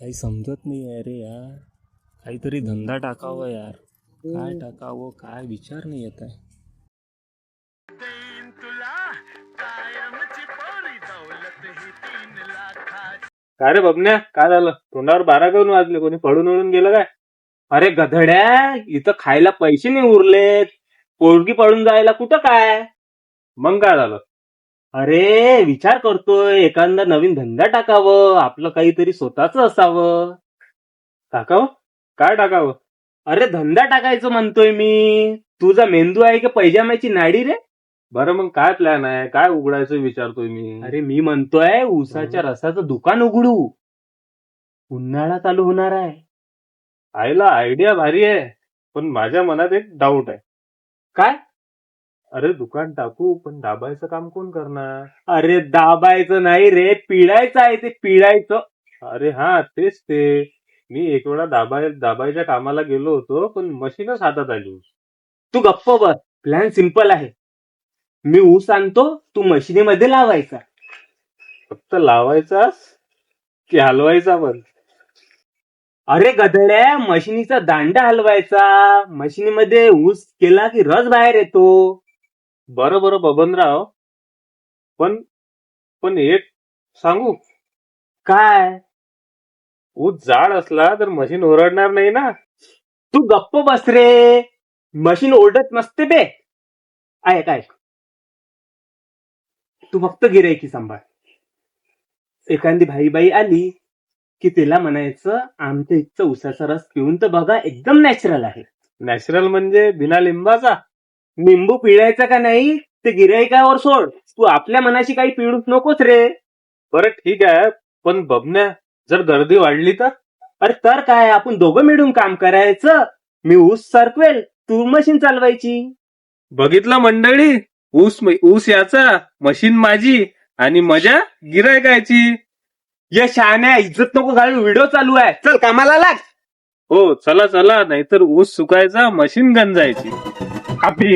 काही समजत नाही आहे रे यार. काहीतरी धंदा टाकावा यार. काय टाकावं काय विचार नाही येत आहे. काय रे बबन्या, काय झालं? तोंडावर 12 काऊन वाजले? कोणी पळून उडून गेलं काय? अरे गधड्या, इथं खायला पैसे नाही उरलेत. पोरगी पळून जायला कुठं काय? मग काय झालं? अरे विचार करतोय एखादा नवीन धंदा टाकावं, आपलं काहीतरी स्वतःच असावं. टाकावं? काय टाकावं? अरे धंदा टाकायचं म्हणतोय मी. तुझा मेंदू आहे की पैजाम्याची नाडी रे? बरं मग काय प्लॅन आहे? काय उघडायचं विचारतोय मी. अरे मी म्हणतोय ऊसाच्या रसाचं दुकान उघडू. उन्हाळा चालू होणार आहे. आईला आयडिया भारी आहे, पण माझ्या मनात एक डाऊट आहे. काय? अरे दुकान टाकू, पण दाबायचं काम कोण करणार? अरे दाबायचं नाही रे, पिळायचं आहे ते, पिळायचं. अरे हा तेच ते. मी एक वेळा दाबायच्या कामाला गेलो होतो, पण मशीनच हातात आली. तू गप्प बस. प्लॅन सिंपल आहे. मी ऊस आणतो, तू मशिनीमध्ये लावायचा. फक्त लावायचाच की हलवायचा पण? अरे गधड्या, मशिनीचा दांडा हलवायचा. मशिनीमध्ये ऊस केला की रस बाहेर येतो. बरं बरं बबनराव, पण पण एक सांगू, काय? ऊस जाड असला तर मशीन ओरडणार नाही ना? तू गप्प बस रे. मशीन ओरडत नसते बे. काय तू फक्त गिरायकी सांभाळ. एखादी भाई आली की तिला म्हणायचं आमच्या इथचं उसाचा रस पिऊन तर बघा, एकदम नॅचरल आहे. नॅचरल म्हणजे बिना लिंबाचा? निंबू पिळायचा का नाही ते गिरायकावर सोड. तू आपल्या मनाशी काही पिळूच नकोस रे. बरं ठीक आहे, पण बबन्या, जर गर्दी वाढली तर? अरे तर काय, आपण दोघं मिळून काम करायचं. मी ऊस सरकवेल, तू मशीन चालवायची. बघितलं मंडळी, ऊस याचा, मशीन माझी आणि मजा गिरायकायची. या शहाण्या, इज्जत नको घालू, व्हिडिओ चालू आहे. चल कामाला लाग. हो चला चला, नाहीतर ऊस सुकायचा, मशीन गंजायची. अबे